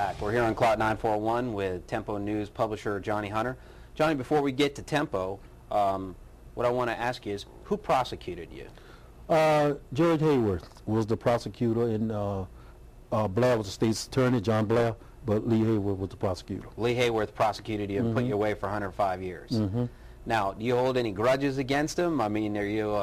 back. We're here on Clout 941 with Tempo News publisher Johnny Hunter. Johnny, before we get to Tempo, what I want to ask you is, who prosecuted you? Judge Hayworth was the prosecutor, and Blair was the state's attorney, John Blair, but Lee Hayworth was the prosecutor. Lee Hayworth prosecuted you and put you away for 105 years. Now, do you hold any grudges against him? I mean, are you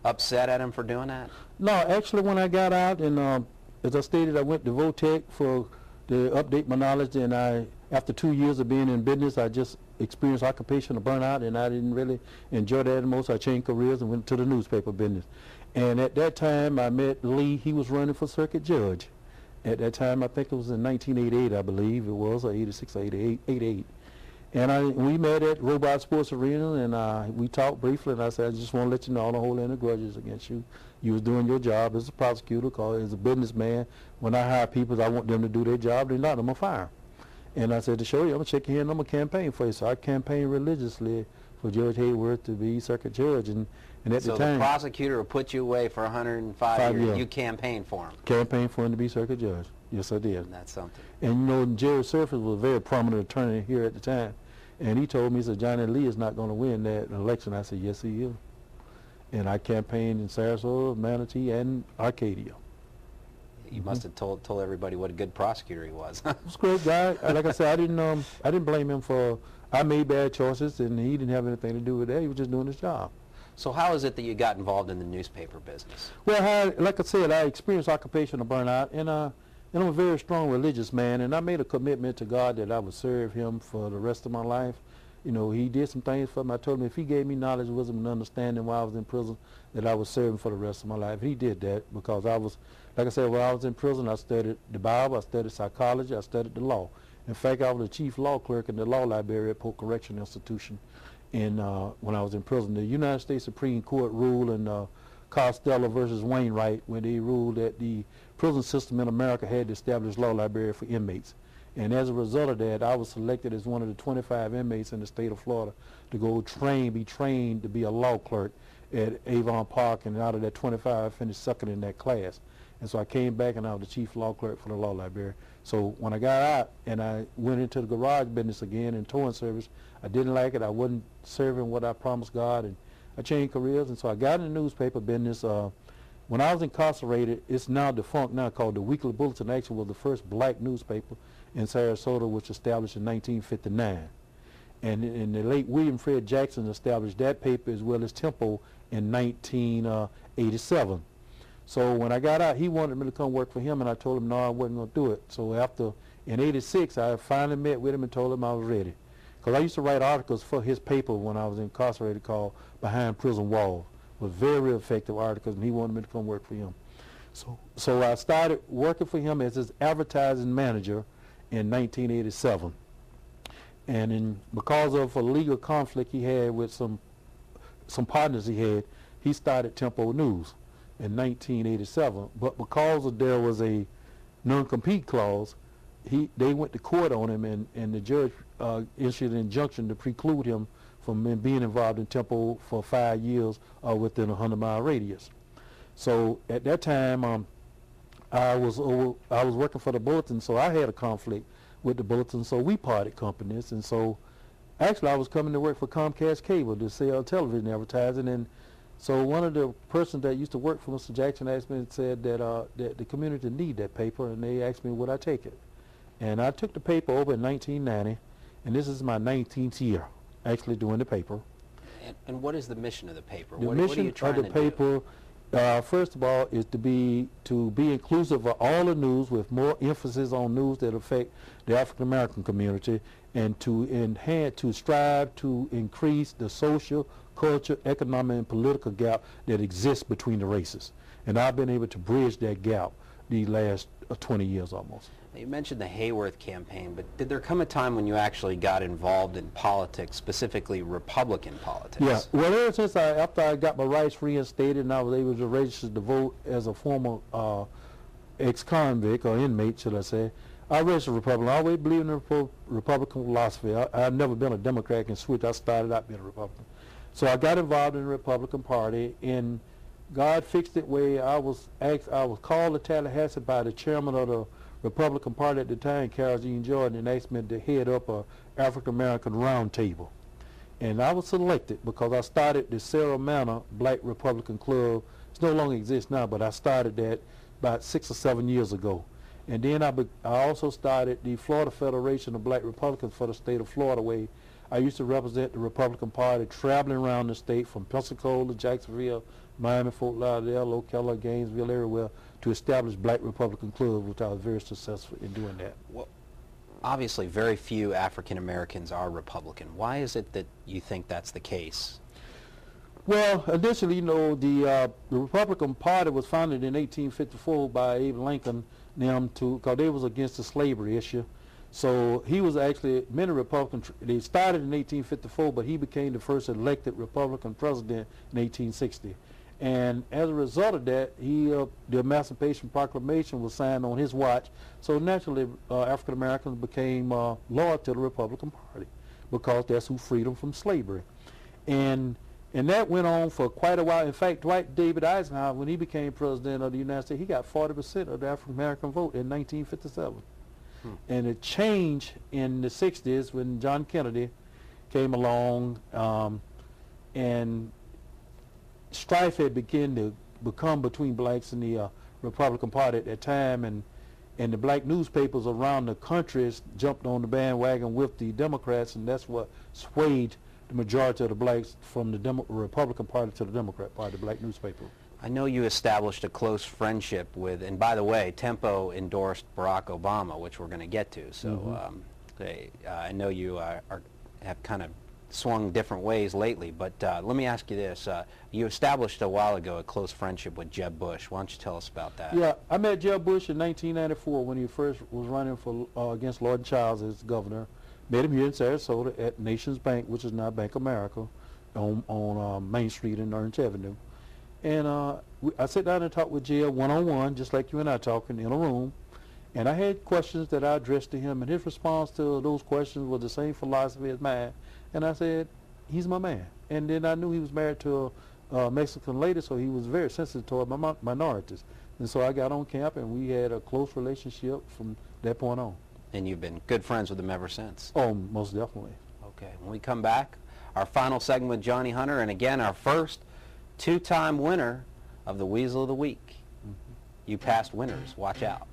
upset at him for doing that? No, actually, when I got out, and as I stated, I went to Votech to update my knowledge, and after 2 years of being in business, I just experienced occupational burnout, and I didn't really enjoy that the most. I changed careers and went to the newspaper business. And at that time, I met Lee. He was running for circuit judge. At that time, I think it was in 1988, I believe it was, or 86 or 88. And we met at Robot Sports Arena, and we talked briefly, and I said, I just want to let you know I don't hold any grudges against you. You was doing your job as a prosecutor, because as a businessman, when I hire people, I want them to do their job. They're not, I'm going to fire them. And I said, to show you, I'm going to check your hand, I'm going to campaign for you. So I campaigned religiously for Judge Hayworth to be circuit judge. And at the time, so the prosecutor put you away for 105 years. You campaigned for him. Campaigned for him to be circuit judge. Yes, I did. And that's something. And you know, Jerry Surface was a very prominent attorney here at the time. And he told me, he said, Johnny Lee is not going to win that election. I said, yes, he is. And I campaigned in Sarasota, Manatee, and Arcadia. You must have told everybody what a good prosecutor he was. He was a great guy. Like I said, I didn't blame him for, I made bad choices, and he didn't have anything to do with that. He was just doing his job. So how is it that you got involved in the newspaper business? Well, like I said, I experienced occupational burnout, and I'm a very strong religious man, and I made a commitment to God that I would serve him for the rest of my life. You know, he did some things for me. I told him if he gave me knowledge, wisdom, and understanding while I was in prison, that I would serve him for the rest of my life. He did that because I was, like I said, when I was in prison, I studied the Bible, I studied psychology, I studied the law. In fact, I was the chief law clerk in the law library at Polk Correctional Institution when I was in prison. The United States Supreme Court ruled in Costello versus Wainwright, when they ruled that the prison system in America had to establish law library for inmates. And as a result of that, I was selected as one of the 25 inmates in the state of Florida to go be trained to be a law clerk at Avon Park, and out of that 25, I finished second in that class. And so I came back, and I was the chief law clerk for the law library. So when I got out and I went into the garage business again in towing service, I didn't like it. I wasn't serving what I promised God, and I changed careers. And so I got in the newspaper business. When I was incarcerated, it's now defunct now, called the Weekly Bulletin. Actually was the first black newspaper in Sarasota, which was established in 1959. And the late William Fred Jackson established that paper as well as Tempo in 1987. So when I got out, he wanted me to come work for him, and I told him no, I wasn't going to do it. So in 86, I finally met with him and told him I was ready. Because I used to write articles for his paper when I was incarcerated called Behind Prison Walls. It was very effective articles, and he wanted me to come work for him. So I started working for him as his advertising manager in 1987. And because of a legal conflict he had with some partners he started Tempo News in 1987. But because there was a non-compete clause, they went to court on him, and the judge issued an injunction to preclude him from being involved in Tempo for 5 years within a 100-mile radius. So at that time, I was working for the Bulletin, so I had a conflict with the Bulletin, so we parted companies. And so actually I was coming to work for Comcast Cable to sell television advertising, and so one of the persons that used to work for Mr. Jackson asked me and said that the community need that paper, and they asked me would I take it. And I took the paper over in 1990, and this is my 19th year actually doing the paper. And what is the mission of the paper? The what are you mission trying of the paper, first of all, is to be inclusive of all the news, with more emphasis on news that affect the African American community, and to strive to increase the social, culture, economic, and political gap that exists between the races. And I've been able to bridge that gap these last 20 years almost. You mentioned the Hayworth campaign, but did there come a time when you actually got involved in politics, specifically Republican politics? Yeah, well, ever since after I got my rights reinstated and I was able to register to vote as a former ex-convict, or inmate, should I say, I registered Republican. I always believed in the Republican philosophy. I've never been a Democrat and switch. I started out being a Republican. So I got involved in the Republican Party, and God fixed it where I was called to Tallahassee by the chairman of the Republican Party at the time, Carol Jean Jordan, and asked me to head up a African American roundtable. And I was selected because I started the Sarah Manor Black Republican Club. It no longer exists now, but I started that about 6 or 7 years ago. And then I also started the Florida Federation of Black Republicans for the state of Florida, where I used to represent the Republican Party, traveling around the state from Pensacola, Jacksonville, Miami, Fort Lauderdale, Ocala, Gainesville, everywhere, to establish Black Republican clubs, which I was very successful in doing that. Well, obviously, very few African Americans are Republican. Why is it that you think that's the case? Well, initially, you know, the Republican Party was founded in 1854 by Abe Lincoln, because they was against the slavery issue. So he was actually, many Republicans, they started in 1854, but he became the first elected Republican president in 1860. And as a result of that, the Emancipation Proclamation was signed on his watch. So naturally, African Americans became loyal to the Republican Party because that's who freed them from slavery. And that went on for quite a while. In fact, Dwight David Eisenhower, when he became president of the United States, he got 40% of the African American vote in 1957. And it changed in the 60s when John Kennedy came along, and strife had begun to become between blacks and the Republican Party at that time, and the black newspapers around the country jumped on the bandwagon with the Democrats, and that's what swayed the majority of the blacks from the Republican Party to the Democrat Party, the black newspaper. I know you established a close friendship with, and by the way, Tempo endorsed Barack Obama, which we're going to get to. So I know you have kind of swung different ways lately, but let me ask you this. You established a while ago a close friendship with Jeb Bush. Why don't you tell us about that? Yeah, I met Jeb Bush in 1994 when he first was running for against Lord Childs as governor. Met him here in Sarasota at Nations Bank, which is now Bank America, on Main Street in Orange Avenue. And I sat down and talked with Jeb one-on-one, just like you and I talking in a room. And I had questions that I addressed to him, and his response to those questions was the same philosophy as mine. And I said, he's my man. And then I knew he was married to a Mexican lady, so he was very sensitive toward minorities. And so I got on camp, and we had a close relationship from that point on. And you've been good friends with him ever since? Oh, most definitely. Okay. When we come back, our final segment with Johnny Hunter, and again, our first two-time winner of the Weasel of the Week. You past winners. Watch out.